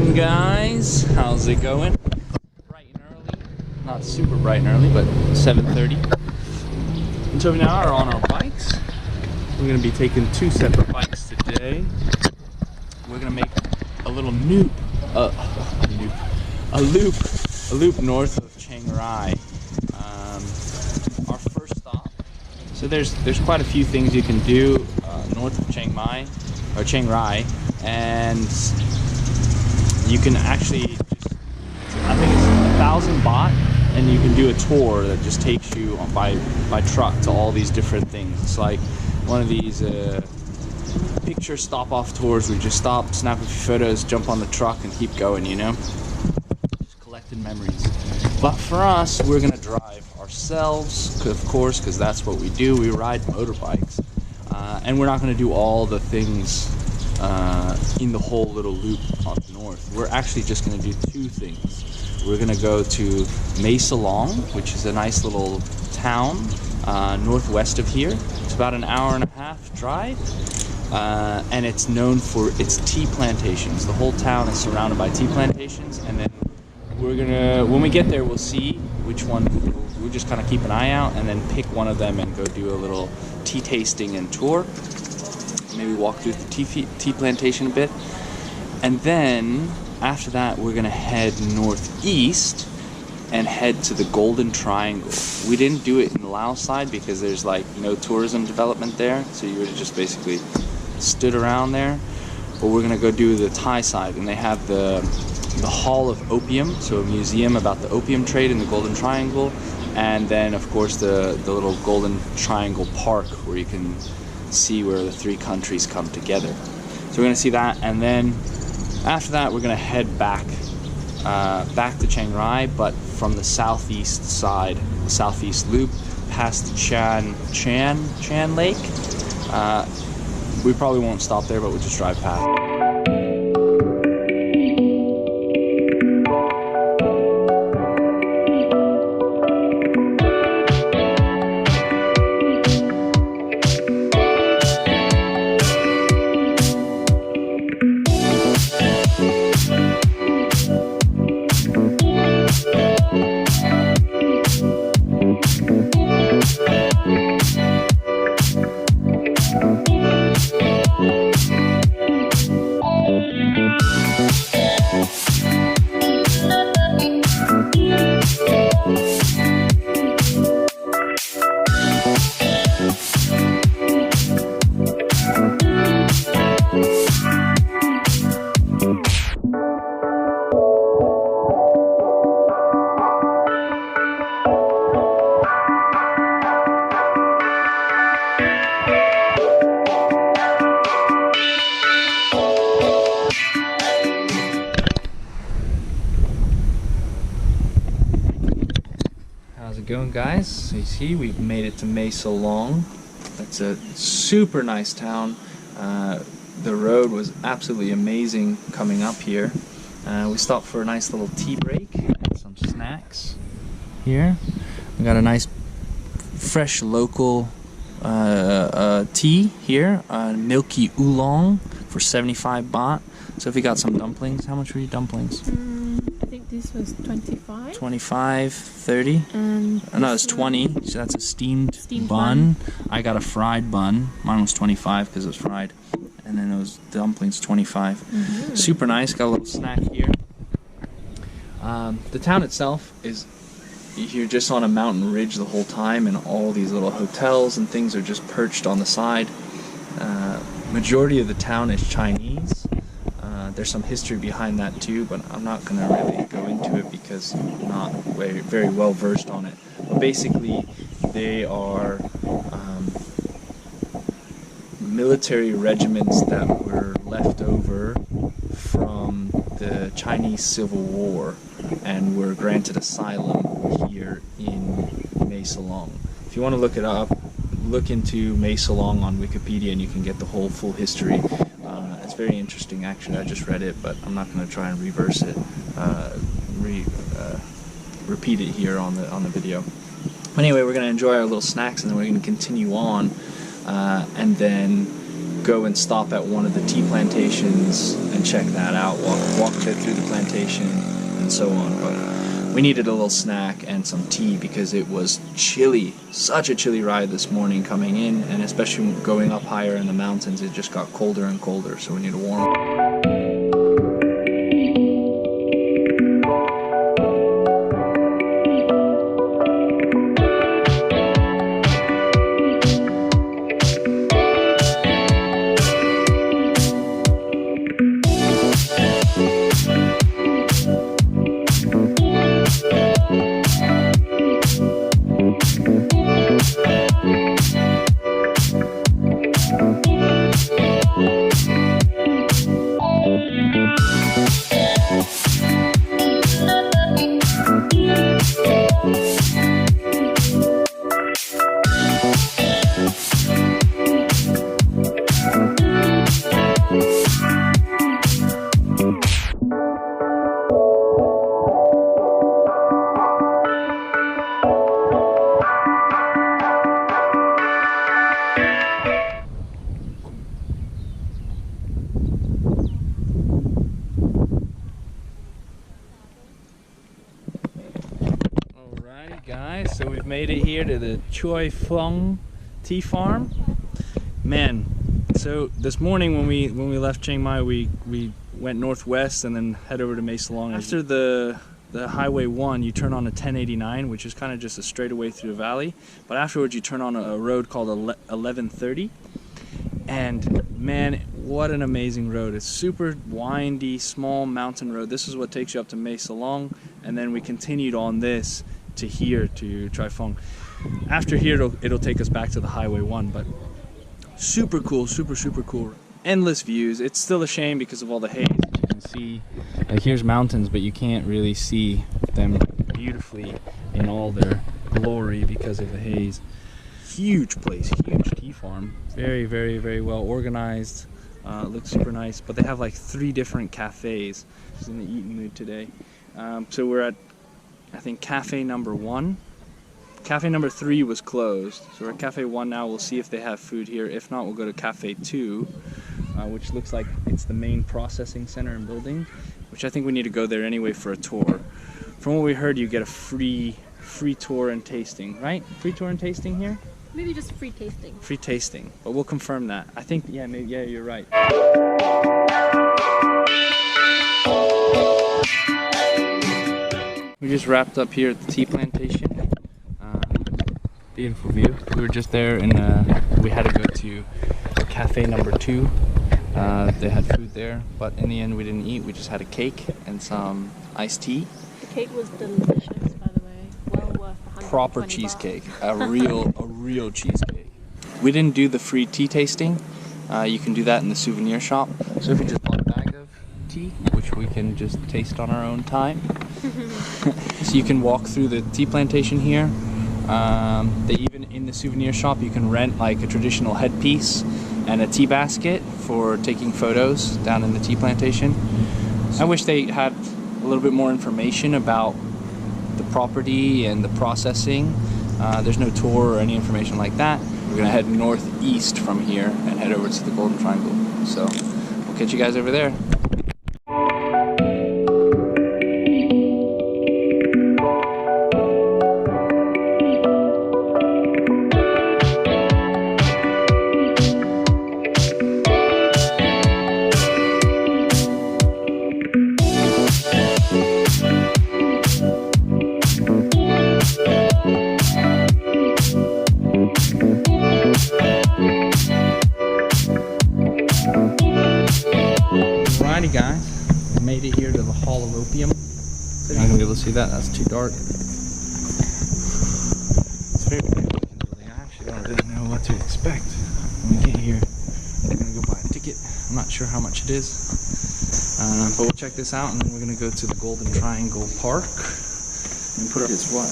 morning, guys. How's it going? Bright and early. Not super bright and early, but 7:30. And so we now are on our bikes. We're going to be taking two separate bikes today. We're going to make a little loop north of Chiang Rai. Our first stop. So there's quite a few things you can do north of Chiang Rai, and you can actually just, I think it's 1,000 baht, and you can do a tour that just takes you on by truck to all these different things. It's like one of these picture stop-off tours. We just stop, snap a few photos, jump on the truck, and keep going, you know? Just collecting memories. But for us, we're gonna drive ourselves, of course, because that's what we do. We ride motorbikes. And we're not gonna do all the things in the whole little loop up north. We're actually just gonna do two things. We're gonna go to Mae Salong, which is a nice little town northwest of here. It's about an hour and a half drive. And it's known for its tea plantations. The whole town is surrounded by tea plantations, and then we're gonna, when we get there, we'll see which one. We'll just kind of keep an eye out and then pick one of them and go do a little tea tasting and tour. Maybe walk through the tea plantation a bit, and then after that we're gonna head northeast and head to the Golden Triangle. We didn't do it in the Laos side because there's like no tourism development there, so you would have just basically stood around there. But we're gonna go do the Thai side, and they have the Hall of Opium, so a museum about the opium trade in the Golden Triangle, and then of course the little Golden Triangle Park where you can see where the three countries come together. So we're gonna see that, and then after that we're gonna head back to Chiang Rai, but from the southeast side, the southeast loop, past the Chan Lake. We probably won't stop there, but we'll just drive past. How's it going, guys? So you see, we've made it to Mae Salong. It's a super nice town. The road was absolutely amazing coming up here. We stopped for a nice little tea break and some snacks here. We got a nice fresh local tea here, milky oolong for 75 baht. So if you got some dumplings, how much were your dumplings? I think this was 25. 25, 30? And no, it's 20. So that's a steamed bun. I got a fried bun. Mine was 25 because it was fried. And then those dumplings, 25. Mm-hmm. Super nice. Got a little snack here. The town itself is, you're just on a mountain ridge the whole time, and all these little hotels and things are just perched on the side. Majority of the town is Chinese. There's some history behind that too, but I'm not going to really go into it because I'm not very well versed on it. But basically, they are military regiments that were left over from the Chinese Civil War and were granted asylum here in Mae Salong. If you want to look it up, look into Mae Salong on Wikipedia and you can get the whole full history. It's very interesting, actually. I just read it, but I'm not going to try and reverse it, repeat it here on the video. Anyway, we're going to enjoy our little snacks, and then we're going to continue on, and then go and stop at one of the tea plantations and check that out, walk a bit through the plantation and so on. But we needed a little snack and some tea because it was chilly, such a chilly ride this morning coming in, and especially going up higher in the mountains, it just got colder and colder, so we need to warm up. Guys, so we've made it here to the Choi Phong tea farm. Man, so this morning when we left Chiang Mai, we went northwest and then head over to Mae Salong. After the Highway 1, you turn on a 1089, which is kind of just a straightaway through the valley, but afterwards you turn on a road called 1130. And man, what an amazing road. It's super windy, small mountain road. This is what takes you up to Mae Salong, and then we continued on this to here to Choi Phong. After here it'll take us back to the Highway 1, but super cool, super cool. Endless views. It's still a shame because of all the haze. You can see, like, here's mountains, but you can't really see them beautifully in all their glory because of the haze. Huge place, huge tea farm. Very well organized. Looks super nice, but they have like 3 different cafes. Just in the eating mood today. So we're at, I think, cafe number 1. Cafe number 3 was closed, so we're at cafe 1 now. We'll see if they have food here. If not, we'll go to cafe 2, which looks like it's the main processing center and building, which I think we need to go there anyway for a tour. From what we heard, you get a free tour and tasting, right? Free tour and tasting here? Maybe just free tasting. Free tasting, but we'll confirm that. I think, yeah, maybe, yeah, you're right. We just wrapped up here at the tea plantation. Beautiful view. We were just there and we had to go to cafe number 2. They had food there, but in the end we didn't eat. We just had a cake and some iced tea. The cake was delicious, by the way. Well worth 120 Proper cheesecake. A real cheesecake. We didn't do the free tea tasting. You can do that in the souvenir shop. So if you just bought a bag of tea, which we can just taste on our own time. So you can walk through the tea plantation here. They even, in the souvenir shop, you can rent like a traditional headpiece and a tea basket for taking photos down in the tea plantation. I wish they had a little bit more information about the property and the processing. There's no tour or any information like that. We're gonna head northeast from here and head over to the Golden Triangle. So we'll catch you guys over there. Alrighty guys, we made it here to the Hall of Opium. You're not gonna be able to see that, that's too dark. It's very big building. I actually don't really know what to expect when we get here. We're gonna go buy a ticket. I'm not sure how much it is. But we'll check this out and then we're gonna go to the Golden Triangle Park and put our, it's what?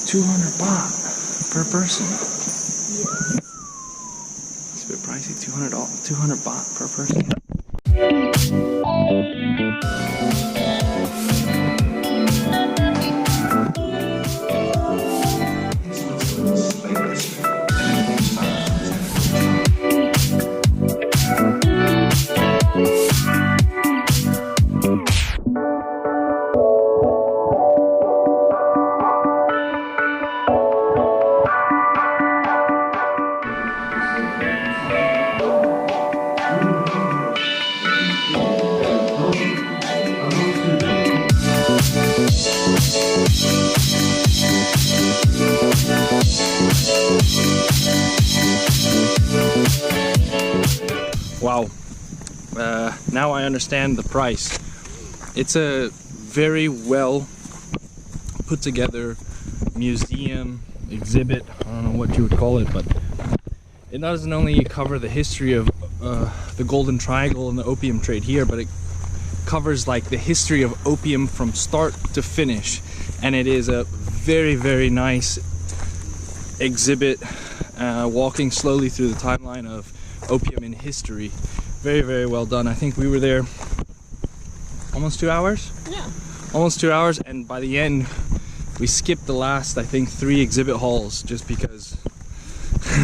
200 baht per person. It's a bit pricey, 200 baht per person. Wow. Now I understand the price. It's a very well put together museum exhibit. I don't know what you would call it, but it doesn't only cover the history of the Golden Triangle and the opium trade here, but it covers like the history of opium from start to finish. And it is a very, very nice exhibit, walking slowly through the timeline of opium in history. Very, very well done. I think we were there almost 2 hours? Yeah. Almost 2 hours, and by the end we skipped the last, I think, 3 exhibit halls just because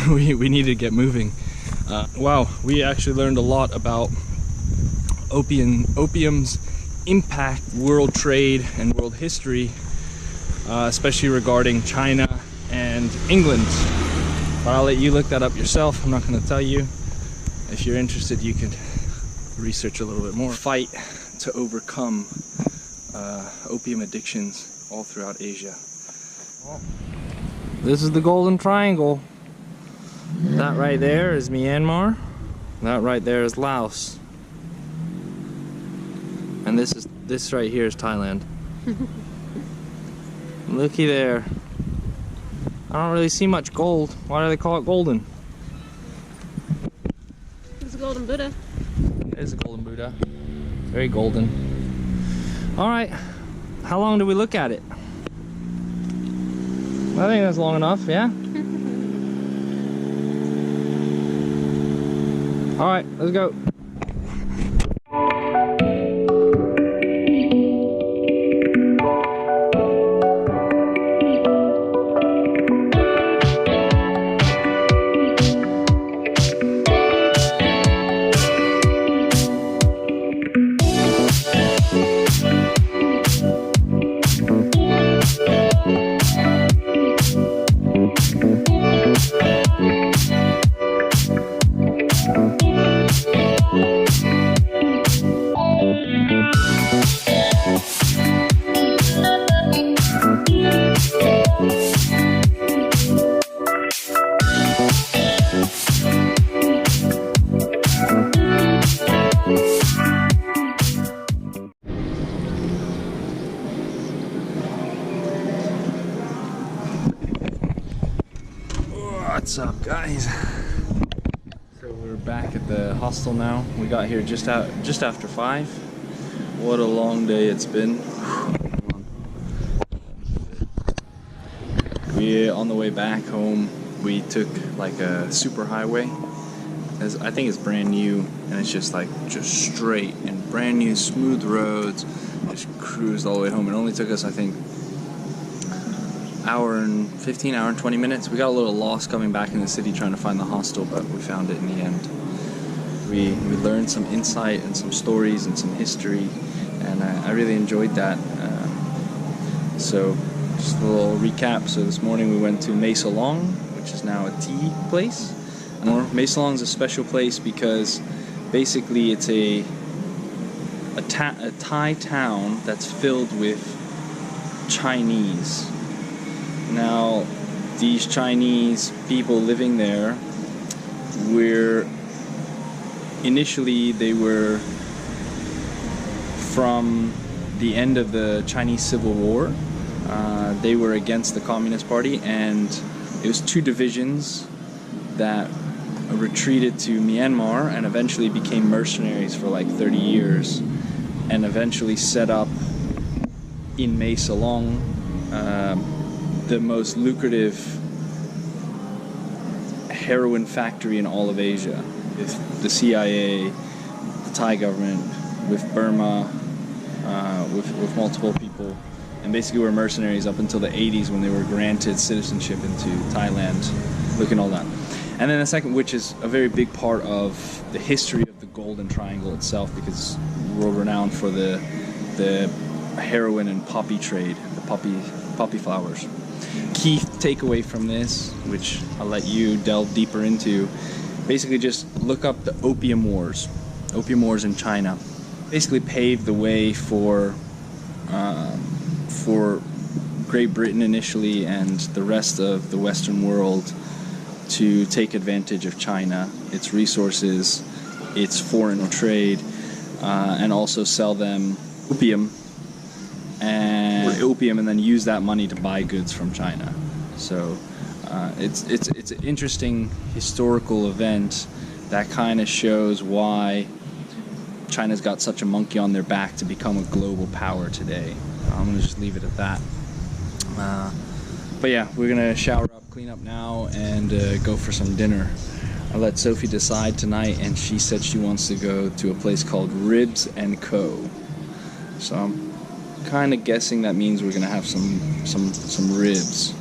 we needed to get moving. Wow, we actually learned a lot about opium's impact, world trade and world history, especially regarding China and England. But I'll let you look that up yourself. I'm not going to tell you. If you're interested, you can research a little bit more. Fight to overcome opium addictions all throughout Asia. This is the Golden Triangle. That right there is Myanmar. That right there is Laos. And this right here is Thailand. Looky there. I don't really see much gold. Why do they call it golden? It's a golden Buddha. It is a golden Buddha. Very golden. Alright. How long do we look at it? I think that's long enough, yeah? Alright, let's go. What's up, guys? So we're back at the hostel now. We got here just after 5. What a long day it's been. On the way back home, we took like a super highway. I think it's brand new, and it's just straight and brand new smooth roads. Just cruised all the way home. It only took us, I think, hour and 20 minutes. We got a little lost coming back in the city trying to find the hostel, but we found it in the end. We learned some insight and some stories and some history, and I really enjoyed that. So just a little recap. So this morning we went to Mae Salong, which is now a tea place. Mae Salong is a special place because basically it's a Thai town that's filled with Chinese. Now, these Chinese people living there initially they were from the end of the Chinese Civil War. They were against the Communist Party, and it was 2 divisions that retreated to Myanmar and eventually became mercenaries for like 30 years and eventually set up in Mae Salong, the most lucrative heroin factory in all of Asia, with the CIA, the Thai government, with Burma, with multiple people. And basically we're mercenaries up until the 80s when they were granted citizenship into Thailand. Look at all that. And then the second, which is a very big part of the history of the Golden Triangle itself, because we're renowned for the heroin and poppy trade, the poppy flowers. Key takeaway from this, which I'll let you delve deeper into, basically just look up the Opium Wars in China. Basically paved the way for Great Britain initially and the rest of the Western world to take advantage of China, its resources, its foreign trade, and also sell them opium and then use that money to buy goods from China. So it's an interesting historical event that kind of shows why China's got such a monkey on their back to become a global power today. I'm going to just leave it at that. But yeah, we're going to shower up, clean up now, and go for some dinner. I let Sophie decide tonight, and she said she wants to go to a place called Ribs & Co. So I'm kind of guessing that means we're going to have some ribs.